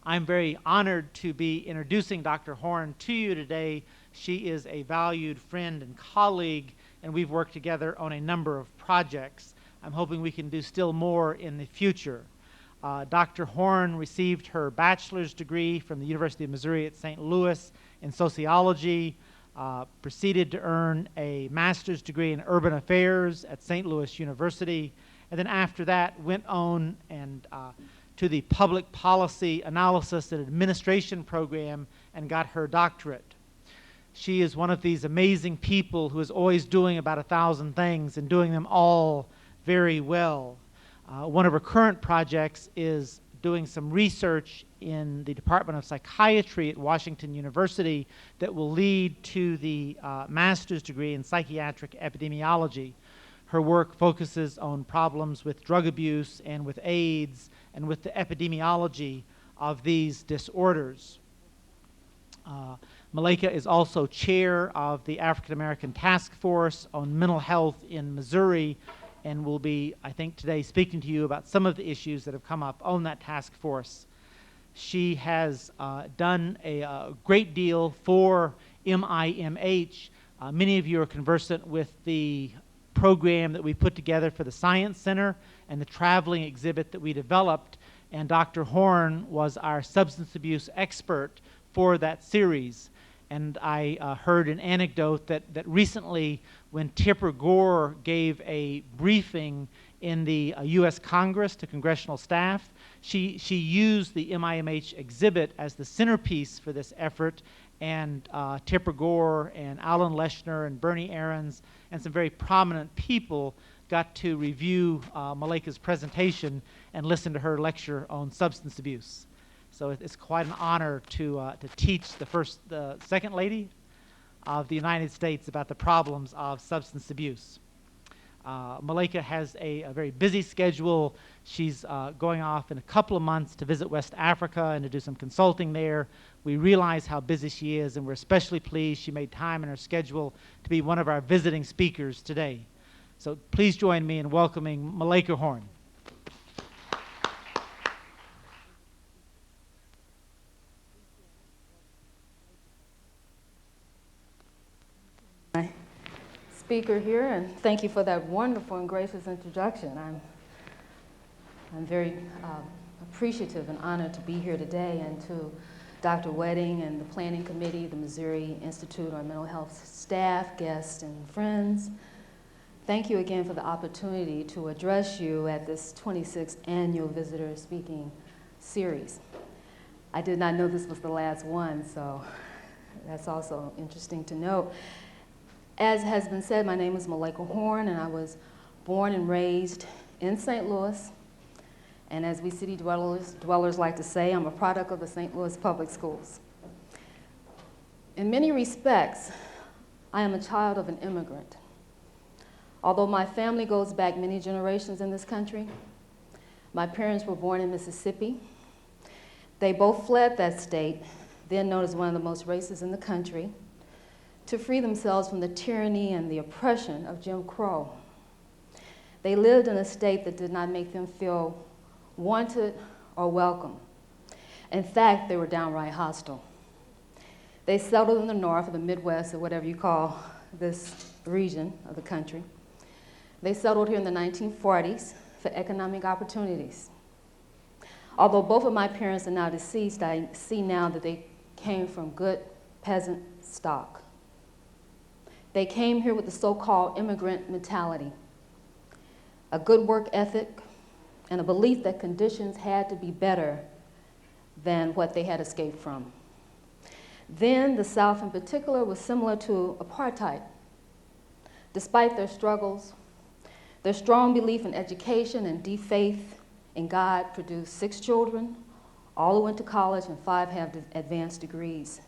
I'm very honored to be introducing Dr. Horne to you today. She is a valued friend and colleague, and we've worked together on a number of projects. I'm hoping we can do still more in the future. Dr. Horne received her bachelor's degree from the University of Missouri at St. Louis in sociology, proceeded to earn a master's degree in urban affairs at St. Louis University, and then after that went on and to the public policy analysis and administration program and got her doctorate. She is one of these amazing people who is always doing about 1,000 things and doing them all very well. One of her current projects is doing some research in the Department of Psychiatry at Washington University that will lead to the master's degree in psychiatric epidemiology. Her work focuses on problems with drug abuse and with AIDS and with the epidemiology of these disorders. Malaika is also chair of the African American Task Force on Mental Health in Missouri and will be, I think, today speaking to you about some of the issues that have come up on that task force. She has done a great deal for MIMH. Many of you are conversant with the program that we put together for the Science Center and the traveling exhibit that we developed, and Dr. Horne was our substance abuse expert for that series. And I heard an anecdote that recently when Tipper Gore gave a briefing in the U.S. Congress to congressional staff, she used the MIMH exhibit as the centerpiece for this effort, and Tipper Gore and Alan Leshner and Bernie Aarons and some very prominent people got to review Malaika's presentation and listen to her lecture on substance abuse. So it's quite an honor to teach the second lady of the United States about the problems of substance abuse. Malaika has a very busy schedule. She's going off in a couple of months to visit West Africa and to do some consulting there. We realize how busy she is, and we're especially pleased she made time in her schedule to be one of our visiting speakers today. So please join me in welcoming Malaika Horne. Speaker here, and thank you for that wonderful and gracious introduction. I'm very appreciative and honored to be here today, and to Dr. Wedding and the Planning Committee, the Missouri Institute on Mental Health staff, guests, and friends. Thank you again for the opportunity to address you at this 26th annual Visitor Speaking Series. I did not know this was the last one, so that's also interesting to note. As has been said, my name is Malaika Horne, and I was born and raised in St. Louis. And as we city dwellers like to say, I'm a product of the St. Louis Public Schools. In many respects, I am a child of an immigrant. Although my family goes back many generations in this country, my parents were born in Mississippi. They both fled that state, then known as one of the most racist in the country, to free themselves from the tyranny and the oppression of Jim Crow. They lived in a state that did not make them feel wanted or welcome. In fact, they were downright hostile. They settled in the North, or the Midwest, or whatever you call this region of the country. They settled here in the 1940s for economic opportunities. Although both of my parents are now deceased, I see now that they came from good peasant stock. They came here with the so-called immigrant mentality, a good work ethic, and a belief that conditions had to be better than what they had escaped from. Then the South in particular was similar to apartheid. Despite their struggles, their strong belief in education and deep faith in God produced 6 children, all who went to college, and 5 have advanced degrees.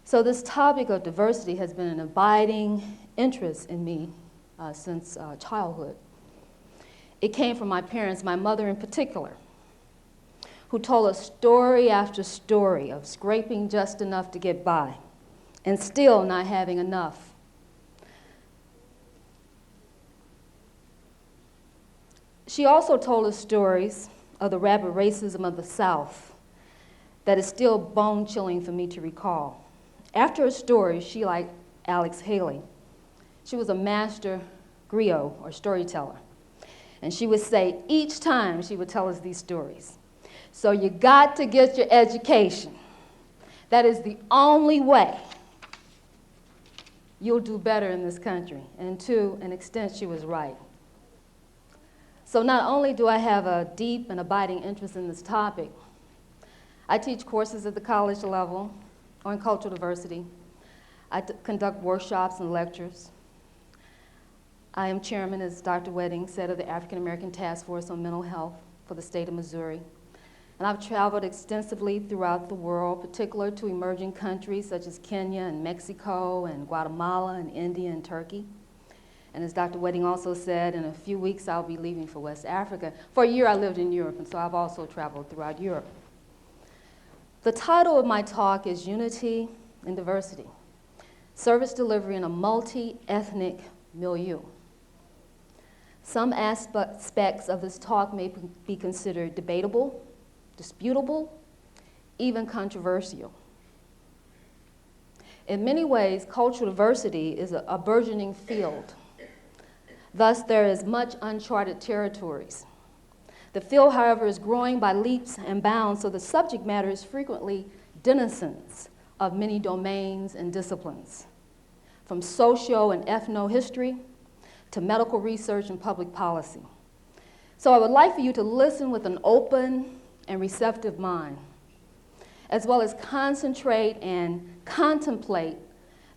So this topic of diversity has been an abiding interest in me since childhood. It came from my parents, my mother in particular, who told us story after story of scraping just enough to get by and still not having enough. She also told us stories of the rapid racism of the South that is still bone-chilling for me to recall. After a story, she, like Alex Haley, she was a master griot, or storyteller. And she would say, each time she would tell us these stories, so you got to get your education. That is the only way you'll do better in this country. And to an extent, she was right. So not only do I have a deep and abiding interest in this topic, I teach courses at the college level on cultural diversity. I conduct workshops and lectures. I am chairman, as Dr. Wedding said, of the African American Task Force on Mental Health for the state of Missouri. And I've traveled extensively throughout the world, particular to emerging countries such as Kenya and Mexico and Guatemala and India and Turkey. And as Dr. Wedding also said, in a few weeks I'll be leaving for West Africa. For a year I lived in Europe, and so I've also traveled throughout Europe. The title of my talk is Unity and Diversity, Service Delivery in a Multi-Ethnic Milieu. Some aspects of this talk may be considered debatable, disputable, even controversial. In many ways, cultural diversity is a burgeoning field. Thus, there is much uncharted territories. The field, however, is growing by leaps and bounds, so the subject matter is frequently denizens of many domains and disciplines, from socio and ethno-history to medical research and public policy. So I would like for you to listen with an open and receptive mind, as well as concentrate and contemplate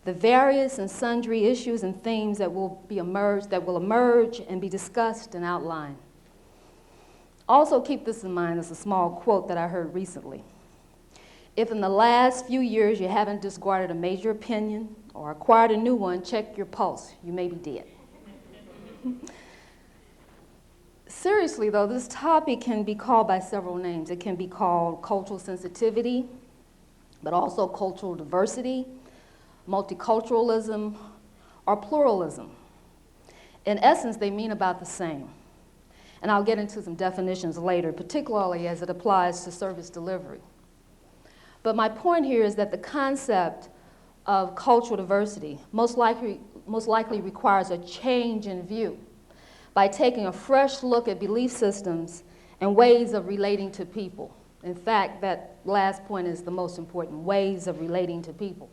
the various and sundry issues and themes that will emerge and be discussed and outlined. Also keep this in mind as a small quote that I heard recently. If in the last few years you haven't discarded a major opinion or acquired a new one, check your pulse. You may be dead. Seriously, though, this topic can be called by several names. It can be called cultural sensitivity, but also cultural diversity, multiculturalism, or pluralism. In essence, they mean about the same. And I'll get into some definitions later, particularly as it applies to service delivery. But my point here is that the concept of cultural diversity most likely requires a change in view by taking a fresh look at belief systems and ways of relating to people. In fact, that last point is the most important, ways of relating to people.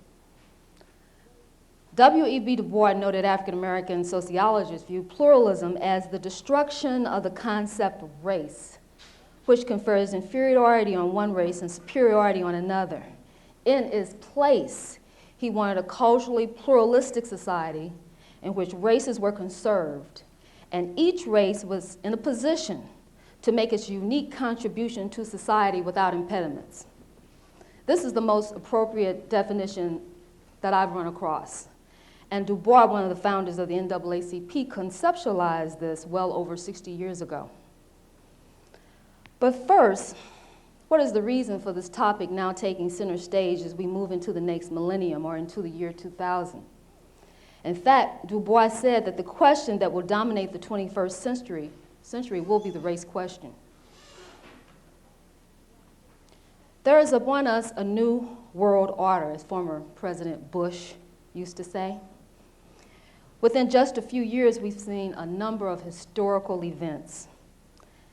W.E.B. Du Bois noted African-American sociologists view pluralism as the destruction of the concept of race, which confers inferiority on one race and superiority on another. In its place, he wanted a culturally pluralistic society in which races were conserved, and each race was in a position to make its unique contribution to society without impediments. This is the most appropriate definition that I've run across. And Du Bois, one of the founders of the NAACP, conceptualized this well over 60 years ago. But first, what is the reason for this topic now taking center stage as we move into the next millennium or into the year 2000? In fact, Du Bois said that the question that will dominate the 21st century will be the race question. There is upon us a new world order, as former President Bush used to say. Within just a few years, we've seen a number of historical events.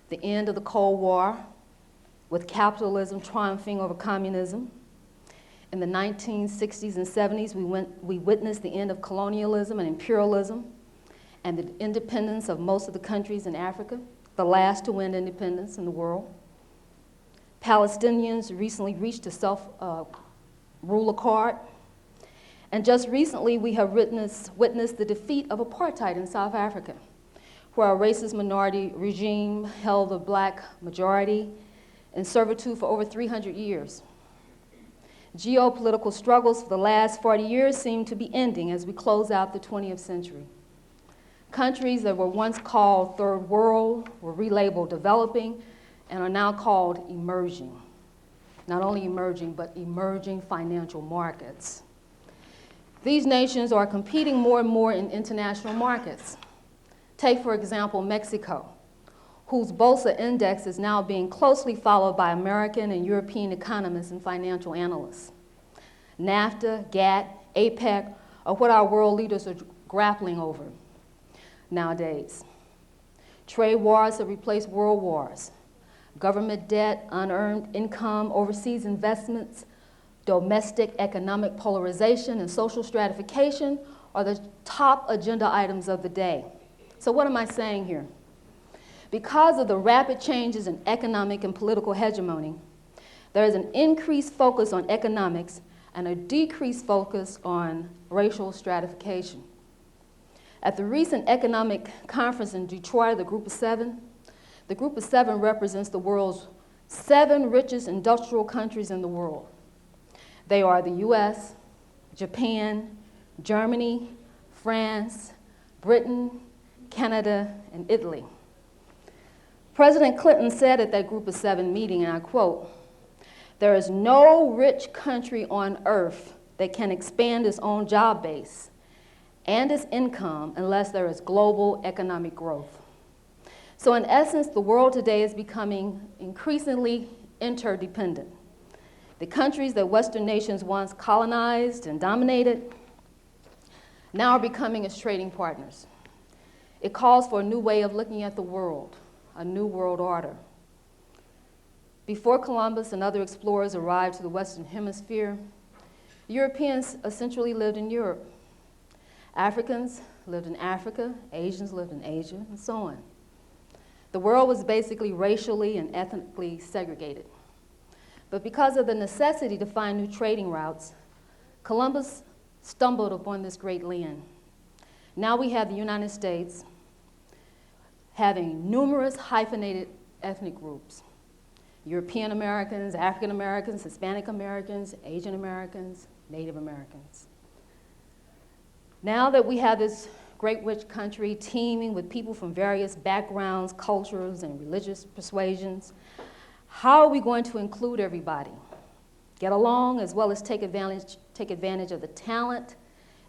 The end of the Cold War, with capitalism triumphing over communism. In the 1960s and 70s, we witnessed the end of colonialism and imperialism and the independence of most of the countries in Africa, the last to win independence in the world. Palestinians recently reached a self-rule accord. And just recently, we have witnessed the defeat of apartheid in South Africa, where a racist minority regime held the black majority in servitude for over 300 years. Geopolitical struggles for the last 40 years seem to be ending as we close out the 20th century. Countries that were once called Third World were relabeled developing and are now called emerging. Not only emerging, but emerging financial markets. These nations are competing more and more in international markets. Take, for example, Mexico, whose BOSA index is now being closely followed by American and European economists and financial analysts. NAFTA, GATT, APEC are what our world leaders are grappling over nowadays. Trade wars have replaced world wars. Government debt, unearned income, overseas investments, domestic economic polarization, and social stratification are the top agenda items of the day. So what am I saying here? Because of the rapid changes in economic and political hegemony, there is an increased focus on economics and a decreased focus on racial stratification. At the recent economic conference in Detroit, the Group of Seven represents the world's 7 richest industrial countries in the world. They are the US, Japan, Germany, France, Britain, Canada, and Italy. President Clinton said at that Group of Seven meeting, and I quote, "There is no rich country on earth that can expand its own job base and its income unless there is global economic growth." So in essence, the world today is becoming increasingly interdependent. The countries that Western nations once colonized and dominated now are becoming its trading partners. It calls for a new way of looking at the world, a new world order. Before Columbus and other explorers arrived to the Western Hemisphere, Europeans essentially lived in Europe. Africans lived in Africa, Asians lived in Asia, and so on. The world was basically racially and ethnically segregated. But because of the necessity to find new trading routes, Columbus stumbled upon this great land. Now we have the United States having numerous hyphenated ethnic groups: European Americans, African Americans, Hispanic Americans, Asian Americans, Native Americans. Now that we have this great rich country teeming with people from various backgrounds, cultures, and religious persuasions, how are we going to include everybody, get along, as well as take advantage of the talent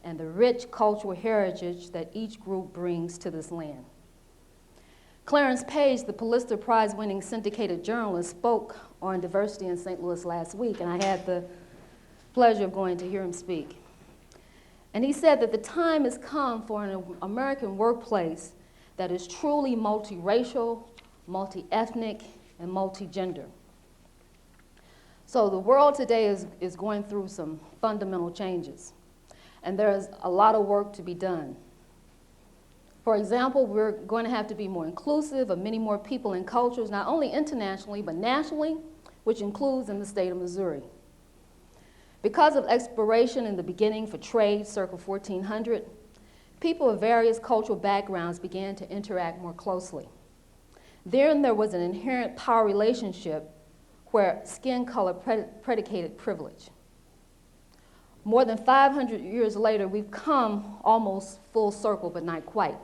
and the rich cultural heritage that each group brings to this land? Clarence Page, the Pulitzer Prize-winning syndicated journalist, spoke on diversity in St. Louis last week, and I had the pleasure of going to hear him speak. And he said that the time has come for an American workplace that is truly multiracial, multi-ethnic, and multi-gender. So the world today is going through some fundamental changes, and there's a lot of work to be done. For example, we're going to have to be more inclusive of many more people and cultures, not only internationally, but nationally, which includes in the state of Missouri. Because of exploration in the beginning for trade, circa 1400, people of various cultural backgrounds began to interact more closely. Then there was an inherent power relationship where skin color predicated privilege. More than 500 years later, we've come almost full circle, but not quite.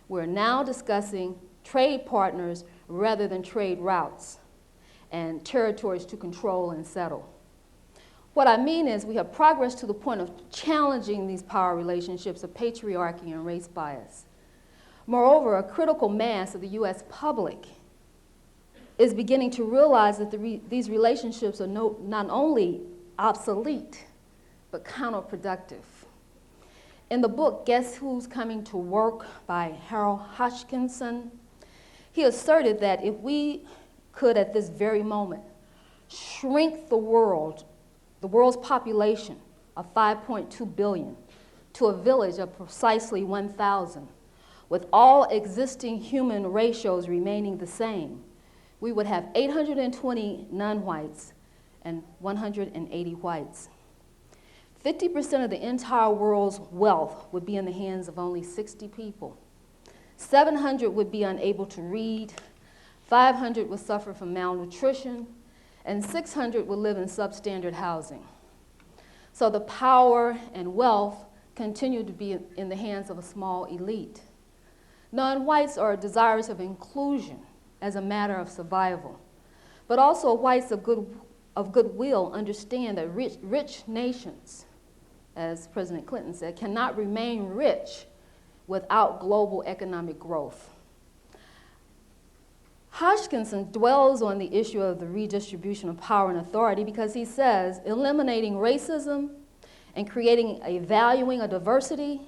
We're now discussing trade partners rather than trade routes and territories to control and settle. What I mean is we have progressed to the point of challenging these power relationships of patriarchy and race bias. Moreover, a critical mass of the U.S. public is beginning to realize that these relationships are not only obsolete, but counterproductive. In the book, Guess Who's Coming to Work by Harold Hodgkinson, he asserted that if we could at this very moment shrink the world's population of 5.2 billion to a village of precisely 1,000, with all existing human ratios remaining the same, we would have 820 non-whites and 180 whites. 50% of the entire world's wealth would be in the hands of only 60 people. 700 would be unable to read, 500 would suffer from malnutrition, and 600 would live in substandard housing. So the power and wealth continue to be in the hands of a small elite. Non-whites are desirous of inclusion as a matter of survival, but also whites of goodwill understand that rich nations, as President Clinton said, cannot remain rich without global economic growth. Hodgkinson dwells on the issue of the redistribution of power and authority because he says eliminating racism and creating a valuing of diversity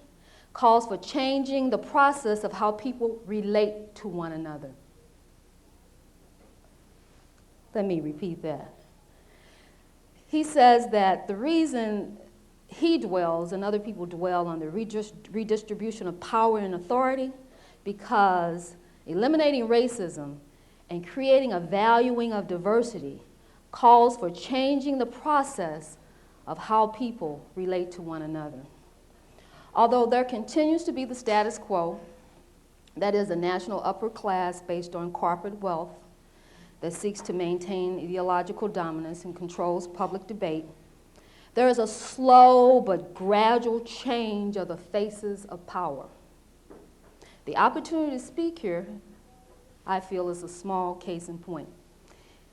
calls for changing the process of how people relate to one another. Let me repeat that. He says that the reason he dwells and other people dwell on the redistribution of power and authority because eliminating racism and creating a valuing of diversity calls for changing the process of how people relate to one another. Although there continues to be the status quo, that is a national upper class based on corporate wealth that seeks to maintain ideological dominance and controls public debate, there is a slow but gradual change of the faces of power. The opportunity to speak here, I feel, is a small case in point.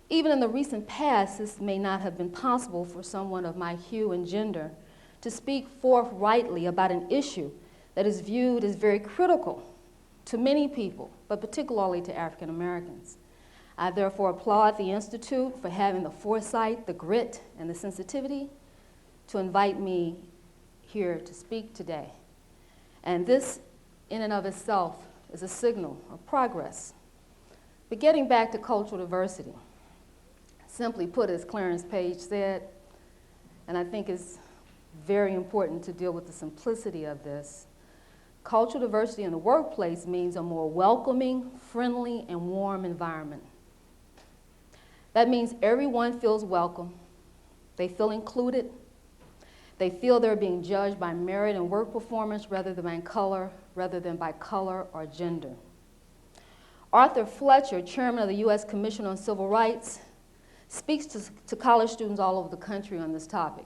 Even in the recent past, this may not have been possible for someone of my hue and gender to speak forthrightly about an issue that is viewed as very critical to many people, but particularly to African Americans. I therefore applaud the Institute for having the foresight, the grit, and the sensitivity to invite me here to speak today. And this, in and of itself, is a signal of progress. But getting back to cultural diversity, simply put, as Clarence Page said, and I think it's very important to deal with the simplicity of this, cultural diversity in the workplace means a more welcoming, friendly, and warm environment. That means everyone feels welcome, they feel included, they feel they're being judged by merit and work performance rather than by color or gender. Arthur Fletcher, chairman of the U.S. Commission on Civil Rights, speaks to college students all over the country on this topic.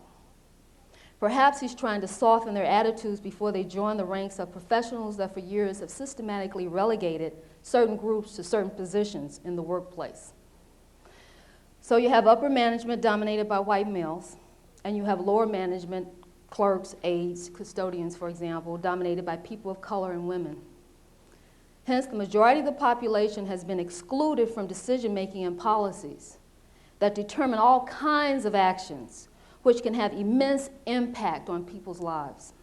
Perhaps he's trying to soften their attitudes before they join the ranks of professionals that for years have systematically relegated certain groups to certain positions in the workplace. So you have upper management dominated by white males, and you have lower management, clerks, aides, custodians, for example, dominated by people of color and women. Hence, the majority of the population has been excluded from decision-making and policies that determine all kinds of actions which can have immense impact on people's lives.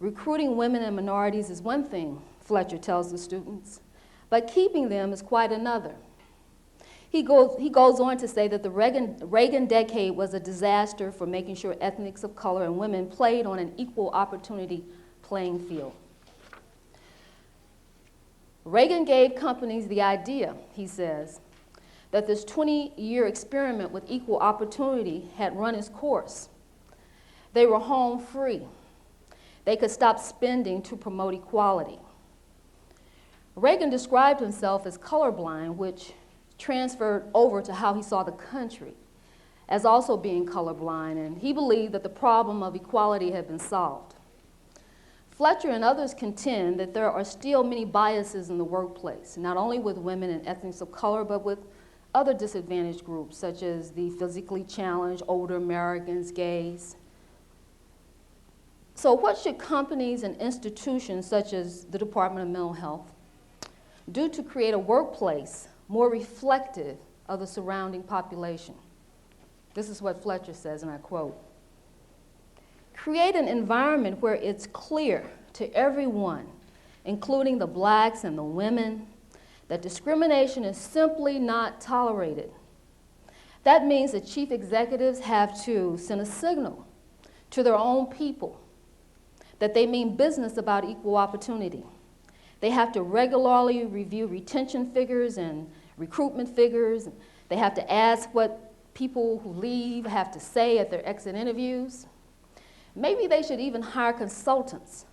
Recruiting women and minorities is one thing, Fletcher tells the students, but keeping them is quite another. He goes on to say that the Reagan decade was a disaster for making sure ethnics of color and women played on an equal opportunity playing field. Reagan gave companies the idea, he says, that this 20-year experiment with equal opportunity had run its course. They were home free. They could stop spending to promote equality. Reagan described himself as colorblind, which transferred over to how he saw the country as also being colorblind, and he believed that the problem of equality had been solved. Fletcher and others contend that there are still many biases in the workplace, not only with women and ethnics of color, but with other disadvantaged groups, such as the physically challenged, older Americans, gays. So what should companies and institutions, such as the Department of Mental Health, do to create a workplace more reflective of the surrounding population? This is what Fletcher says, and I quote, "Create an environment where it's clear to everyone, including the blacks and the women, that discrimination is simply not tolerated. That means that chief executives have to send a signal to their own people that they mean business about equal opportunity. They have to regularly review retention figures and recruitment figures. They have to ask what people who leave have to say at their exit interviews. Maybe they should even hire consultants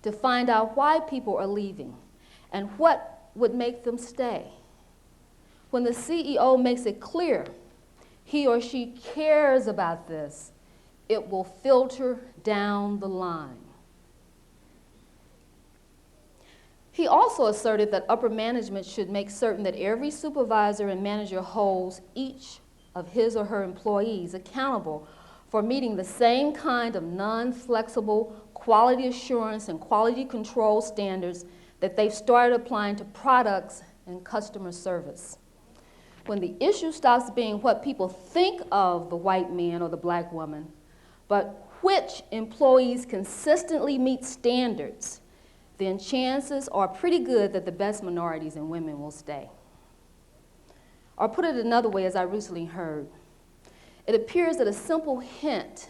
to find out why people are leaving and what would make them stay. When the CEO makes it clear he or she cares about this, it will filter down the line." He also asserted that upper management should make certain that every supervisor and manager holds each of his or her employees accountable for meeting the same kind of non-flexible quality assurance and quality control standards that they've started applying to products and customer service. When the issue stops being what people think of the white man or the black woman, but which employees consistently meet standards, then chances are pretty good that the best minorities and women will stay. Or put it another way, as I recently heard, it appears that a simple hint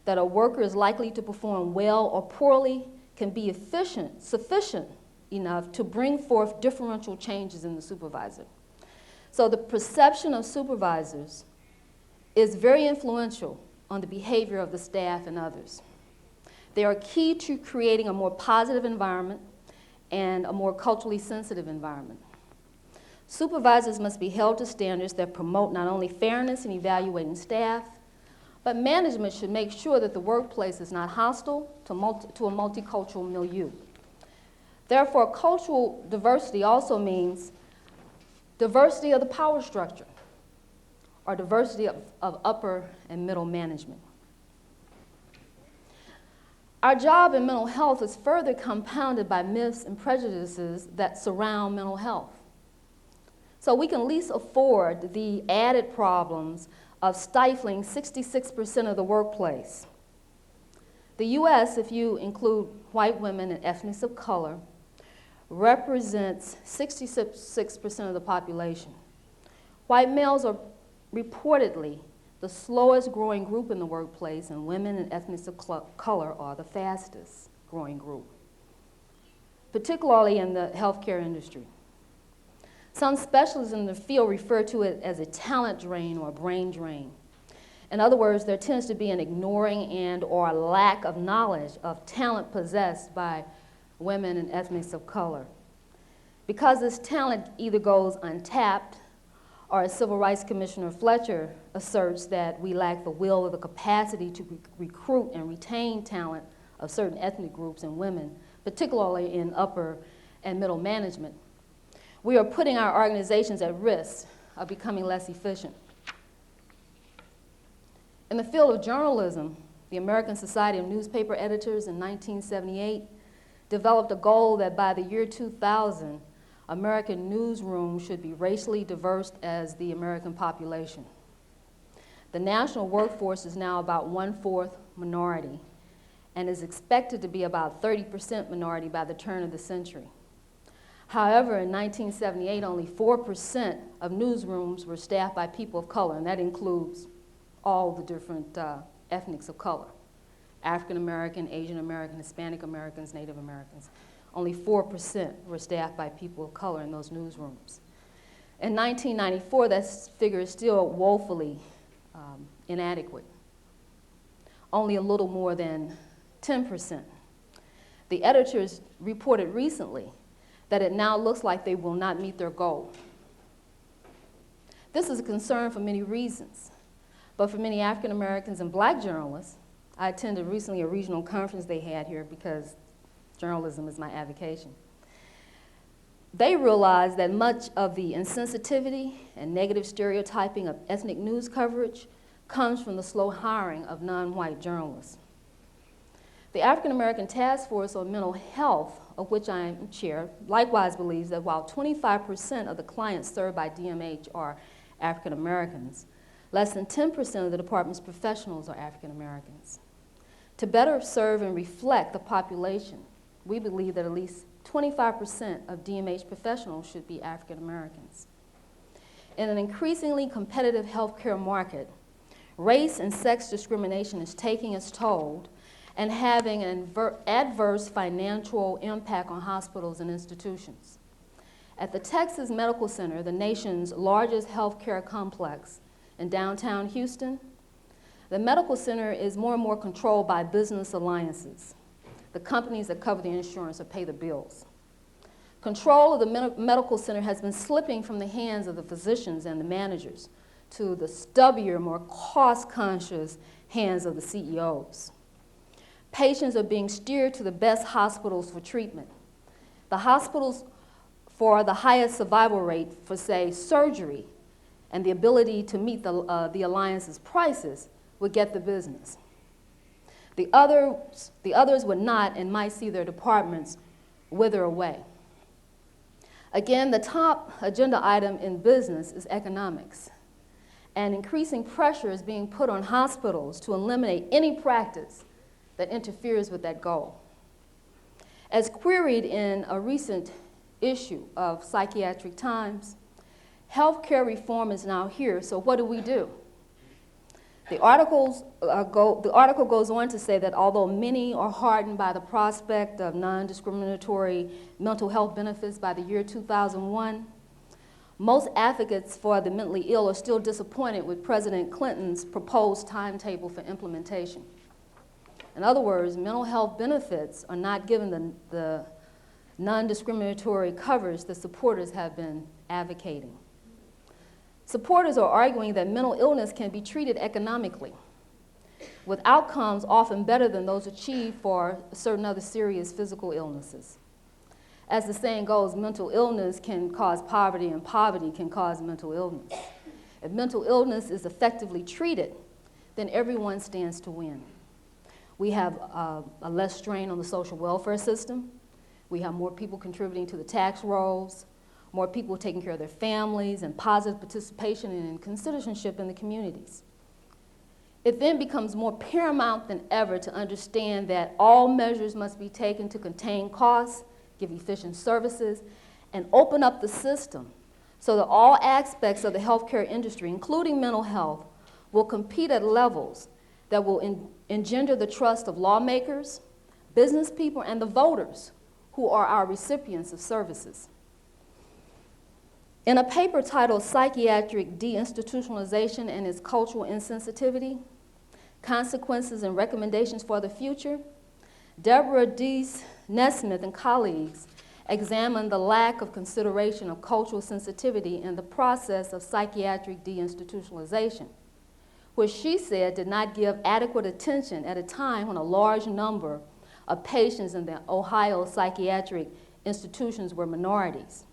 that a worker is likely to perform well or poorly can be sufficient enough to bring forth differential changes in the supervisor. So the perception of supervisors is very influential on the behavior of the staff and others. They are key to creating a more positive environment and a more culturally sensitive environment. Supervisors must be held to standards that promote not only fairness in evaluating staff, but management should make sure that the workplace is not hostile to a multicultural milieu. Therefore, cultural diversity also means diversity of the power structure, or diversity of upper and middle management. Our job in mental health is further compounded by myths and prejudices that surround mental health. So we can least afford the added problems of stifling 66% of the workplace. The U.S., if you include white women and ethnics of color, represents 66% of the population. White males are reportedly the slowest growing group in the workplace, and women and ethnics of color are the fastest growing group, particularly in the healthcare industry. Some specialists in the field refer to it as a talent drain or a brain drain. In other words, there tends to be an ignoring and or a lack of knowledge of talent possessed by women and ethnics of color. Because this talent either goes untapped, or as Civil Rights Commissioner Fletcher asserts that we lack the will or the capacity to recruit and retain talent of certain ethnic groups and women, particularly in upper and middle management, we are putting our organizations at risk of becoming less efficient. In the field of journalism, the American Society of Newspaper Editors in 1978 developed a goal that by the year 2000, American newsrooms should be racially diverse as the American population. The national workforce is now about 1/4 minority and is expected to be about 30% minority by the turn of the century. However, in 1978, only 4% of newsrooms were staffed by people of color, and that includes all the different ethnics of color: African American, Asian American, Hispanic Americans, Native Americans. Only 4% were staffed by people of color in those newsrooms. In 1994, that figure is still woefully inadequate, only a little more than 10%. The editors reported recently that it now looks like they will not meet their goal. This is a concern for many reasons, but for many African Americans and black journalists, I attended recently a regional conference they had here because journalism is my avocation. They realized that much of the insensitivity and negative stereotyping of ethnic news coverage comes from the slow hiring of non-white journalists. The African American Task Force on Mental Health, of which I am chair, likewise believes that while 25% of the clients served by DMH are African Americans, less than 10% of the department's professionals are African Americans. To better serve and reflect the population, we believe that at least 25% of DMH professionals should be African Americans. In an increasingly competitive healthcare market, race and sex discrimination is taking its toll and having an adverse financial impact on hospitals and institutions. At the Texas Medical Center, the nation's largest healthcare complex in downtown Houston, the medical center is more and more controlled by business alliances, the companies that cover the insurance or pay the bills. Control of the medical center has been slipping from the hands of the physicians and the managers to the stubbier, more cost-conscious hands of the CEOs. Patients are being steered to the best hospitals for treatment. The hospitals for the highest survival rate for, say, surgery and the ability to meet the alliance's prices would get the business. The others would not and might see their departments wither away. Again, the top agenda item in business is economics, and increasing pressure is being put on hospitals to eliminate any practice that interferes with that goal. As queried in a recent issue of Psychiatric Times, healthcare reform is now here, so what do? The article goes on to say that although many are hardened by the prospect of non-discriminatory mental health benefits by the year 2001, most advocates for the mentally ill are still disappointed with President Clinton's proposed timetable for implementation. In other words, mental health benefits are not given the non-discriminatory coverage that supporters have been advocating. Supporters are arguing that mental illness can be treated economically, with outcomes often better than those achieved for certain other serious physical illnesses. As the saying goes, mental illness can cause poverty, and poverty can cause mental illness. If mental illness is effectively treated, then everyone stands to win. We have a less strain on the social welfare system. We have more people contributing to the tax rolls, more people taking care of their families, and positive participation and citizenship in the communities. It then becomes more paramount than ever to understand that all measures must be taken to contain costs, give efficient services, and open up the system so that all aspects of the healthcare industry, including mental health, will compete at levels that will engender the trust of lawmakers, business people, and the voters who are our recipients of services. In a paper titled Psychiatric Deinstitutionalization and Its Cultural Insensitivity, Consequences and Recommendations for the Future, Deborah Deese Nesmith and colleagues examined the lack of consideration of cultural sensitivity in the process of psychiatric deinstitutionalization, which she said did not give adequate attention at a time when a large number of patients in the Ohio psychiatric institutions were minorities.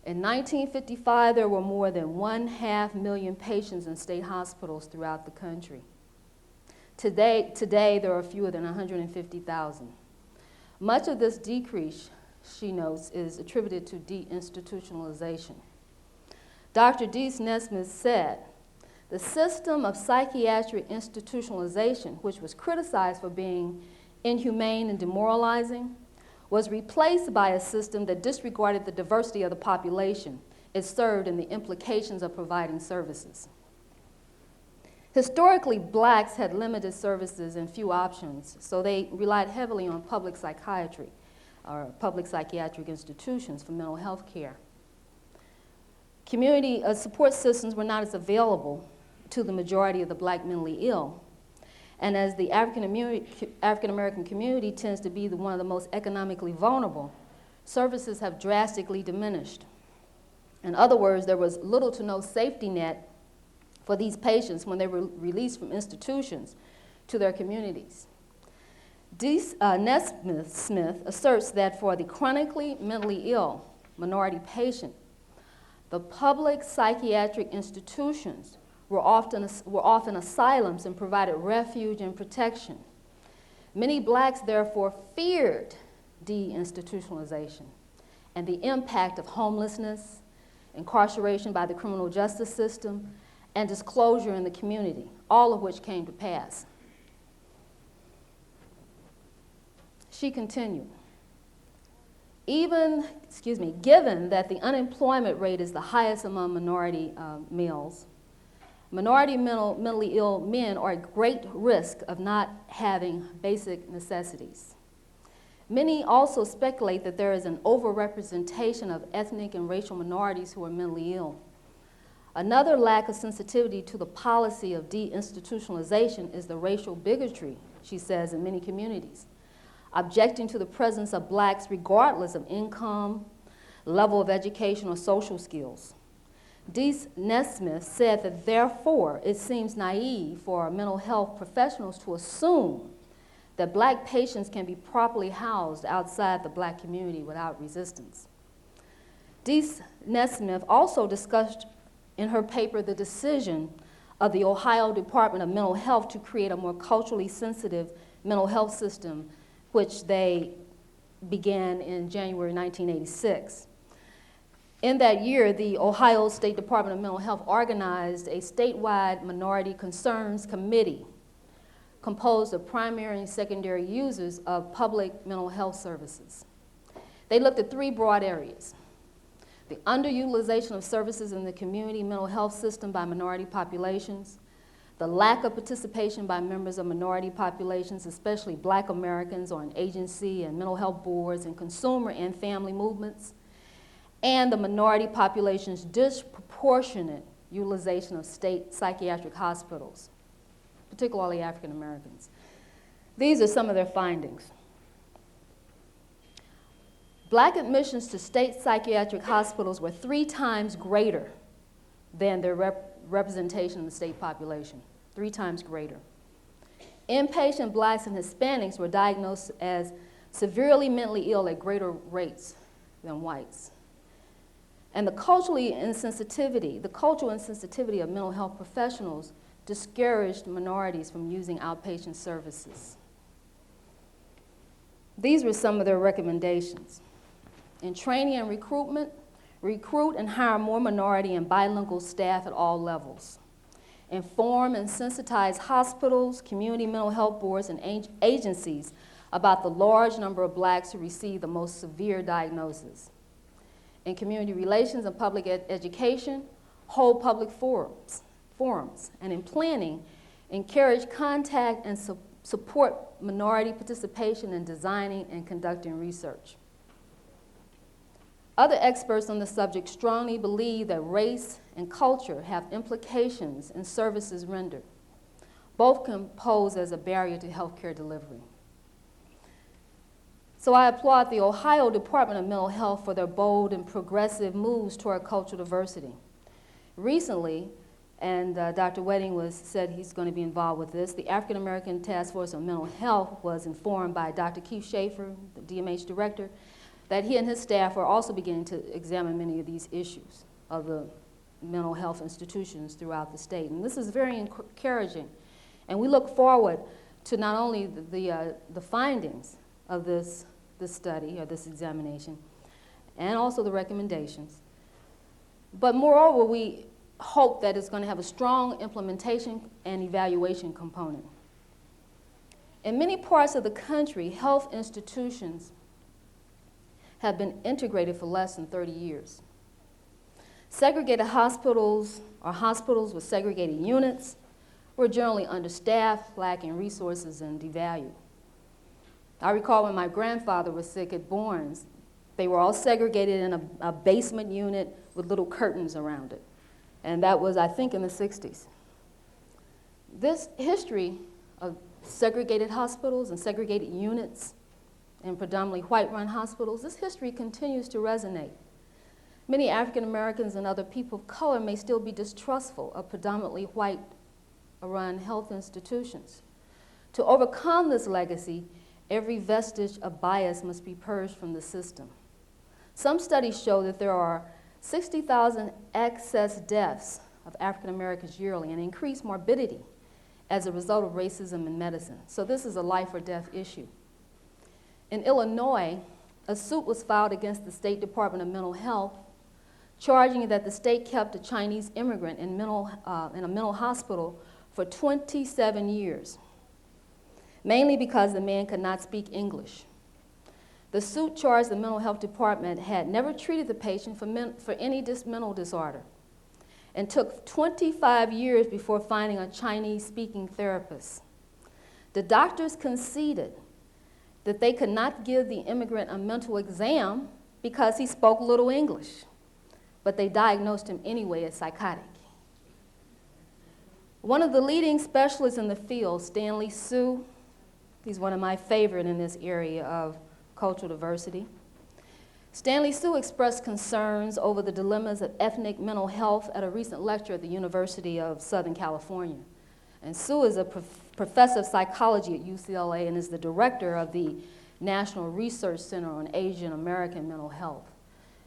In 1955, there were more than 500,000 patients in state hospitals throughout the country. Today there are fewer than 150,000. Much of this decrease, she notes, is attributed to deinstitutionalization. Dr. Deese Nesmith said, the system of psychiatric institutionalization, which was criticized for being inhumane and demoralizing, was replaced by a system that disregarded the diversity of the population it served and the implications of providing services. Historically, blacks had limited services and few options, so they relied heavily on public psychiatry or public psychiatric institutions for mental health care. Community support systems were not as available to the majority of the black mentally ill. And as the African American community tends to be one of the most economically vulnerable, services have drastically diminished. In other words, there was little to no safety net for these patients when they were released from institutions to their communities. Nesmith asserts that for the chronically mentally ill minority patient, the public psychiatric institutions were often asylums and provided refuge and protection. Many blacks therefore feared deinstitutionalization and the impact of homelessness, incarceration by the criminal justice system, and disclosure in the community, all of which came to pass. She continued, given that the unemployment rate is the highest among minority males, minority mentally ill men are at great risk of not having basic necessities. Many also speculate that there is an overrepresentation of ethnic and racial minorities who are mentally ill. Another lack of sensitivity to the policy of deinstitutionalization is the racial bigotry, she says, in many communities, objecting to the presence of blacks regardless of income, level of education, or social skills. Deese Nesmith said that therefore it seems naive for mental health professionals to assume that black patients can be properly housed outside the black community without resistance. Deese Nesmith also discussed in her paper the decision of the Ohio Department of Mental Health to create a more culturally sensitive mental health system, which they began in January 1986. In that year, the Ohio State Department of Mental Health organized a statewide minority concerns committee composed of primary and secondary users of public mental health services. They looked at three broad areas: the underutilization of services in the community mental health system by minority populations, the lack of participation by members of minority populations, especially Black Americans on agency and mental health boards and consumer and family movements, and the minority population's disproportionate utilization of state psychiatric hospitals, particularly African Americans. These are some of their findings. Black admissions to state psychiatric hospitals were 3 times greater than their representation in the state population, 3 times greater. Inpatient Blacks and Hispanics were diagnosed as severely mentally ill at greater rates than whites. And the cultural insensitivity of mental health professionals discouraged minorities from using outpatient services. These were some of their recommendations. In training and recruitment, recruit and hire more minority and bilingual staff at all levels. Inform and sensitize hospitals, community mental health boards, and agencies about the large number of Blacks who receive the most severe diagnoses. In community relations and public education, hold public forums. And in planning, encourage contact and support minority participation in designing and conducting research. Other experts on the subject strongly believe that race and culture have implications in services rendered. Both can pose as a barrier to healthcare delivery. So I applaud the Ohio Department of Mental Health for their bold and progressive moves toward cultural diversity. Recently, and Dr. Wedding said he's going to be involved with this, the African American Task Force on Mental Health was informed by Dr. Keith Schaefer, the DMH director, that he and his staff are also beginning to examine many of these issues of the mental health institutions throughout the state. And this is very encouraging. And we look forward to not only the findings of this study or this examination, and also the recommendations, but moreover, we hope that it's going to have a strong implementation and evaluation component. In many parts of the country, health institutions have been integrated for less than 30 years. Segregated hospitals or hospitals with segregated units were generally understaffed, lacking resources, and devalued. I recall when my grandfather was sick at Bourne's, they were all segregated in a basement unit with little curtains around it. And that was, I think, in the 60s. This history of segregated hospitals and segregated units in predominantly white-run hospitals, this history continues to resonate. Many African Americans and other people of color may still be distrustful of predominantly white-run health institutions. To overcome this legacy, every vestige of bias must be purged from the system. Some studies show that there are 60,000 excess deaths of African Americans yearly and increased morbidity as a result of racism in medicine. So this is a life or death issue. In Illinois, a suit was filed against the State Department of Mental Health, charging that the state kept a Chinese immigrant in a mental hospital for 27 years, mainly because the man could not speak English. The suit charged the mental health department had never treated the patient for any mental disorder and took 25 years before finding a Chinese-speaking therapist. The doctors conceded that they could not give the immigrant a mental exam because he spoke little English, but they diagnosed him anyway as psychotic. One of the leading specialists in the field, Stanley Sue, he's one of my favorite in this area of cultural diversity. Stanley Sue expressed concerns over the dilemmas of ethnic mental health at a recent lecture at the University of Southern California. And Sue is a professor of psychology at UCLA and is the director of the National Research Center on Asian American Mental Health,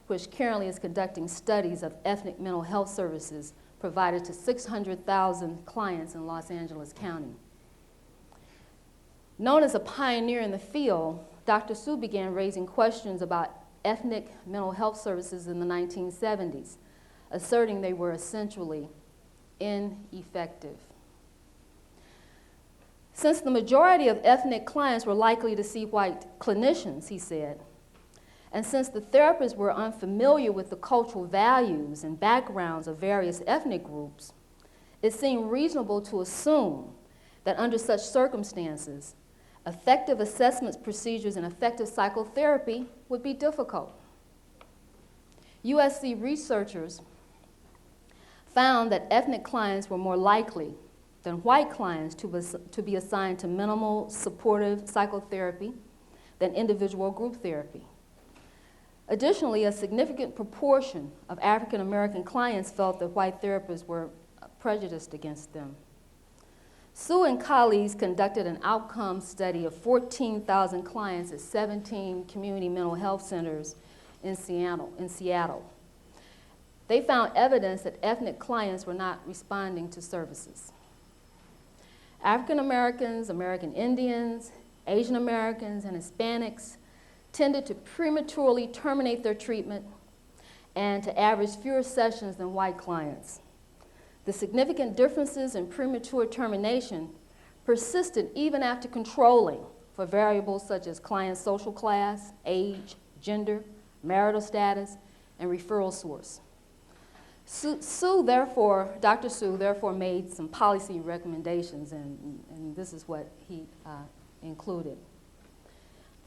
which currently is conducting studies of ethnic mental health services provided to 600,000 clients in Los Angeles County. Known as a pioneer in the field, Dr. Sue began raising questions about ethnic mental health services in the 1970s, asserting they were essentially ineffective. Since the majority of ethnic clients were likely to see white clinicians, he said, and since the therapists were unfamiliar with the cultural values and backgrounds of various ethnic groups, it seemed reasonable to assume that under such circumstances, effective assessment procedures and effective psychotherapy would be difficult. USC researchers found that ethnic clients were more likely than white clients to be assigned to minimal supportive psychotherapy than individual group therapy. Additionally, a significant proportion of African American clients felt that white therapists were prejudiced against them. Sue and colleagues conducted an outcome study of 14,000 clients at 17 community mental health centers in Seattle. They found evidence that ethnic clients were not responding to services. African Americans, American Indians, Asian Americans, and Hispanics tended to prematurely terminate their treatment and to average fewer sessions than white clients. The significant differences in premature termination persisted even after controlling for variables such as client social class, age, gender, marital status, and referral source. Dr. Sue therefore made some policy recommendations, and this is what he included.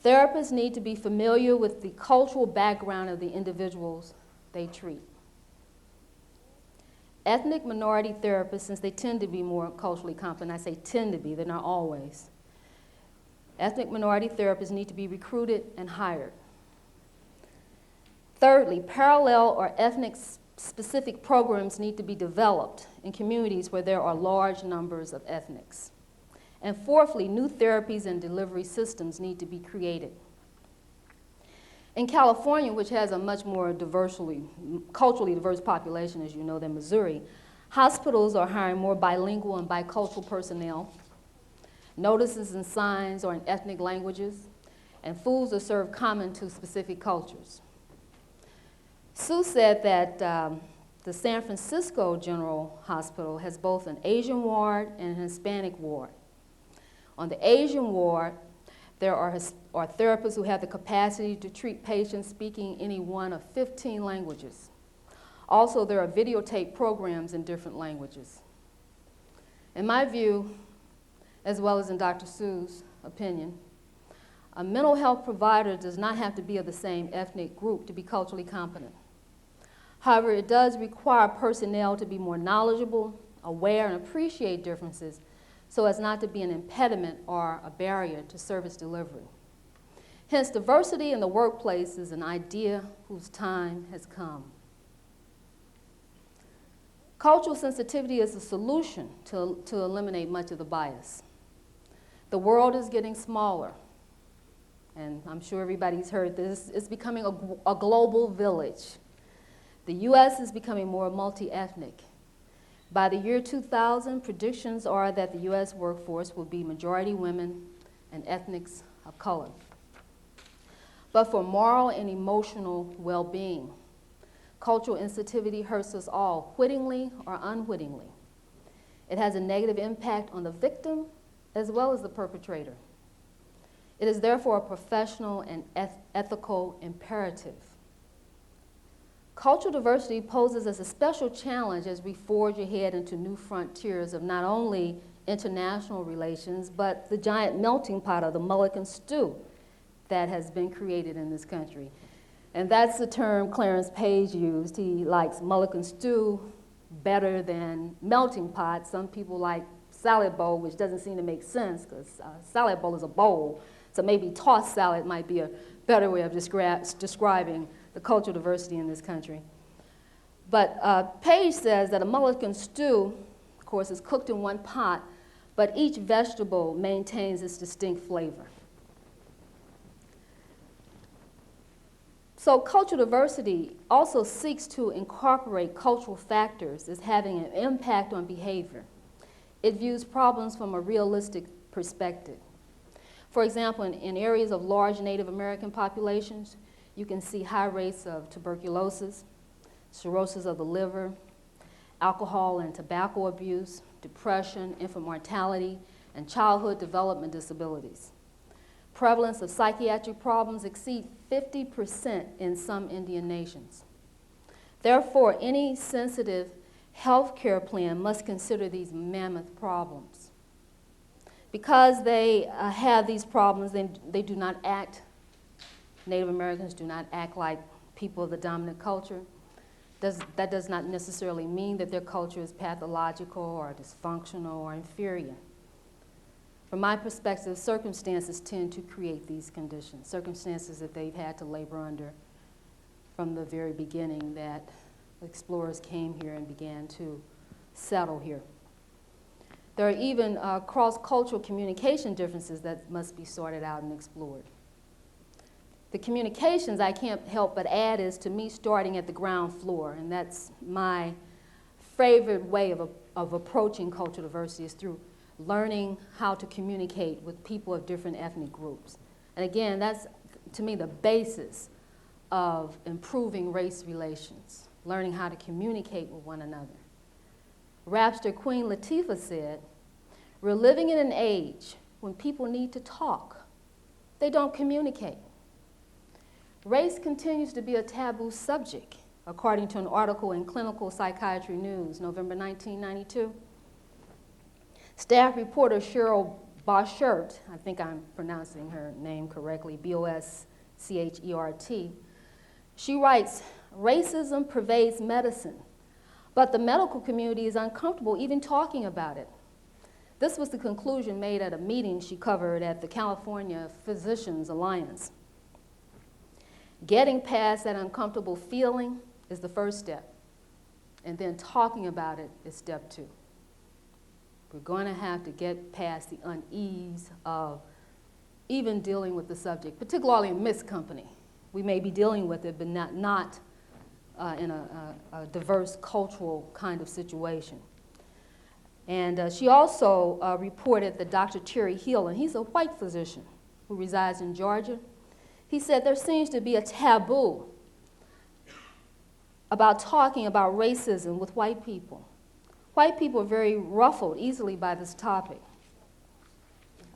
Therapists need to be familiar with the cultural background of the individuals they treat. Ethnic minority therapists, since they tend to be more culturally competent, I say tend to be, they're not always. Ethnic minority therapists need to be recruited and hired. Thirdly, parallel or ethnic-specific programs need to be developed in communities where there are large numbers of ethnics. And fourthly, new therapies and delivery systems need to be created. In California, which has a much more culturally diverse population, as you know, than Missouri, hospitals are hiring more bilingual and bicultural personnel. Notices and signs are in ethnic languages, and foods are served common to specific cultures. Sue said that the San Francisco General Hospital has both an Asian ward and an Hispanic ward. On the Asian ward, there are therapists who have the capacity to treat patients speaking any one of 15 languages. Also, there are videotape programs in different languages. In my view, as well as in Dr. Sue's opinion, a mental health provider does not have to be of the same ethnic group to be culturally competent. However, it does require personnel to be more knowledgeable, aware, and appreciate differences so as not to be an impediment or a barrier to service delivery. Hence, diversity in the workplace is an idea whose time has come. Cultural sensitivity is a solution to eliminate much of the bias. The world is getting smaller, and I'm sure everybody's heard this. It's becoming a global village. The U.S. is becoming more multi-ethnic. By the year 2000, predictions are that the U.S. workforce will be majority women and ethnics of color. But for moral and emotional well-being, cultural insensitivity hurts us all, wittingly or unwittingly. It has a negative impact on the victim as well as the perpetrator. It is therefore a professional and ethical imperative. Cultural diversity poses us a special challenge as we forge ahead into new frontiers of not only international relations, but the giant melting pot of the Mulligan stew that has been created in this country. And that's the term Clarence Page used. He likes Mulligan stew better than melting pot. Some people like salad bowl, which doesn't seem to make sense because salad bowl is a bowl. So maybe tossed salad might be a better way of describing the cultural diversity in this country. But Page says that a Mulligan stew, of course, is cooked in one pot, but each vegetable maintains its distinct flavor. So cultural diversity also seeks to incorporate cultural factors as having an impact on behavior. It views problems from a realistic perspective. For example, in areas of large Native American populations, you can see high rates of tuberculosis, cirrhosis of the liver, alcohol and tobacco abuse, depression, infant mortality, and childhood development disabilities. Prevalence of psychiatric problems exceed 50% in some Indian nations. Therefore, any sensitive health care plan must consider these mammoth problems. Because they have these problems, they do not act, Native Americans do not act like people of the dominant culture. That does not necessarily mean that their culture is pathological or dysfunctional or inferior. From my perspective, circumstances tend to create these conditions, circumstances that they've had to labor under from the very beginning that explorers came here and began to settle here. There are even cross-cultural communication differences that must be sorted out and explored. The communications, I can't help but add, is to me starting at the ground floor, and that's my favorite way of approaching cultural diversity, is through learning how to communicate with people of different ethnic groups. And again, that's, to me, the basis of improving race relations, learning how to communicate with one another. Rapster Queen Latifah said, "We're living in an age when people need to talk. They don't communicate." Race continues to be a taboo subject, according to an article in Clinical Psychiatry News, November 1992. Staff reporter Cheryl Boschert, I think I'm pronouncing her name correctly, Boschert, she writes, "Racism pervades medicine, but the medical community is uncomfortable even talking about it." This was the conclusion made at a meeting she covered at the California Physicians Alliance. Getting past that uncomfortable feeling is the first step, and then talking about it is step two. We're going to have to get past the unease of even dealing with the subject, particularly in mixed company. We may be dealing with it, but not in a diverse cultural kind of situation. And she also reported that Dr. Terry Hill, and he's a white physician who resides in Georgia, he said there seems to be a taboo about talking about racism with white people. White people are very ruffled easily by this topic.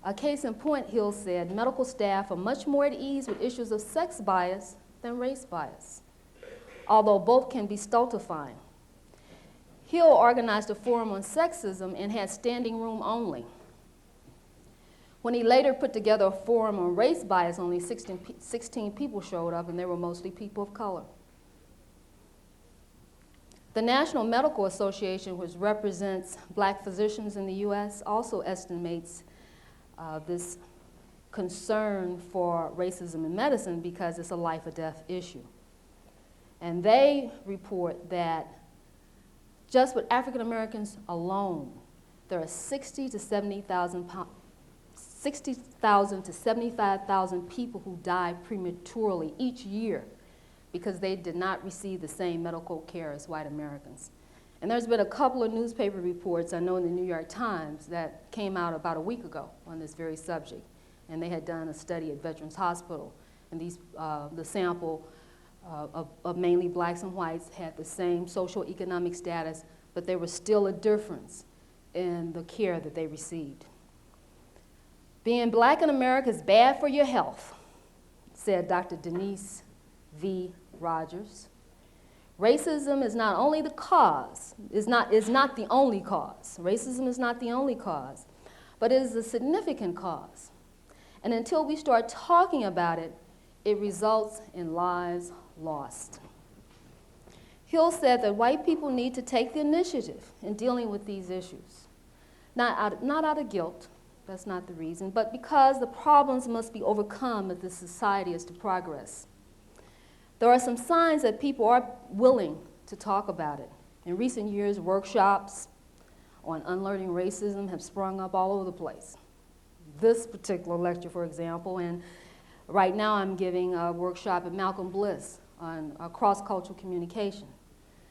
A case in point, Hill said, medical staff are much more at ease with issues of sex bias than race bias, although both can be stultifying. Hill organized a forum on sexism and had standing room only. When he later put together a forum on race bias, only 16 people showed up, and they were mostly people of color. The National Medical Association, which represents black physicians in the U.S., also estimates this concern for racism in medicine because it's a life or death issue. And they report that just with African Americans alone, there are 60,000 to 75,000 people who die prematurely each year because they did not receive the same medical care as white Americans. And there's been a couple of newspaper reports, I know in the New York Times, that came out about a week ago on this very subject. And they had done a study at Veterans Hospital. And the sample of mainly blacks and whites had the same socioeconomic status, but there was still a difference in the care that they received. Being black in America is bad for your health, said Dr. Denise V. Rogers. Racism is not only the cause, is not the only cause. Racism is not the only cause, but it is a significant cause. And until we start talking about it, it results in lives lost. Hill said that white people need to take the initiative in dealing with these issues, not out of guilt, that's not the reason, but because the problems must be overcome if the society is to progress. There are some signs that people are willing to talk about it. In recent years, workshops on unlearning racism have sprung up all over the place. This particular lecture, for example, and right now I'm giving a workshop at Malcolm Bliss on cross-cultural communication.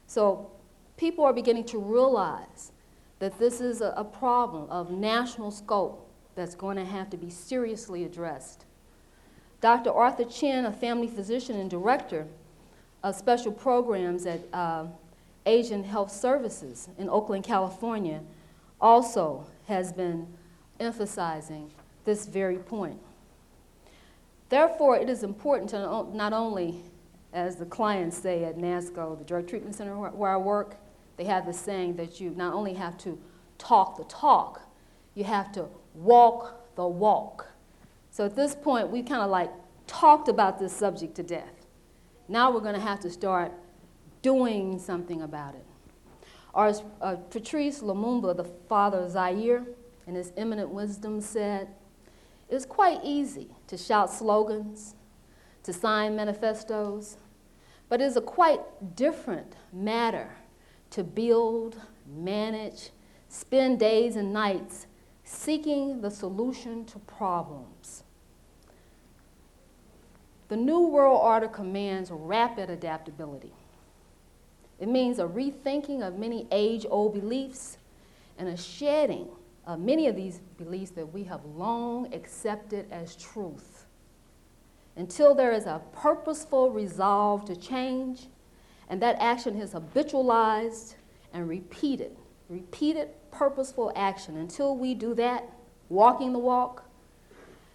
So people are beginning to realize that this is a problem of national scope that's going to have to be seriously addressed. Dr. Arthur Chin, a family physician and director of special programs at Asian Health Services in Oakland, California, also has been emphasizing this very point. Therefore, it is important to not only, as the clients say at NASCO, the Drug Treatment Center where I work, they have this saying that you not only have to talk the talk, you have to walk the walk. So at this point, we kind of like talked about this subject to death. Now we're going to have to start doing something about it. Or as Patrice Lumumba, the father of Zaire, in his eminent wisdom said, "It's quite easy to shout slogans, to sign manifestos, but it is a quite different matter to build, manage, spend days and nights seeking the solution to problems." The New World Order commands rapid adaptability. It means a rethinking of many age-old beliefs and a shedding of many of these beliefs that we have long accepted as truth. Until there is a purposeful resolve to change, and that action is habitualized and repeated purposeful action. Until we do that, walking the walk,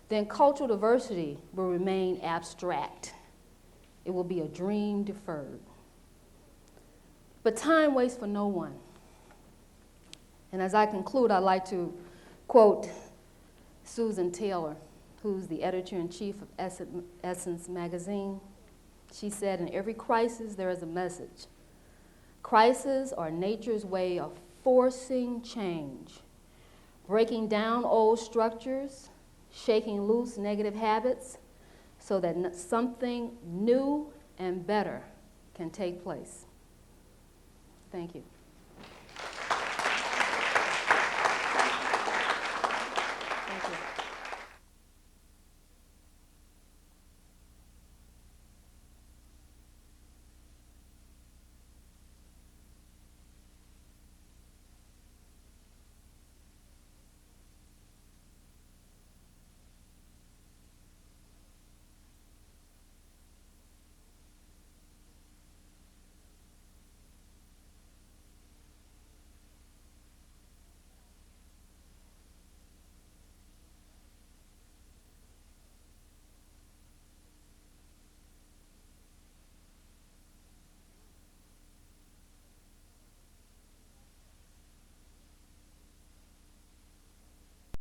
then cultural diversity will remain abstract. It will be a dream deferred. But time waits for no one. And as I conclude, I'd like to quote Susan Taylor, who's the editor-in-chief of Essence magazine. She said, "In every crisis, there is a message. Crises are nature's way of forcing change, breaking down old structures, shaking loose negative habits so that something new and better can take place." Thank you.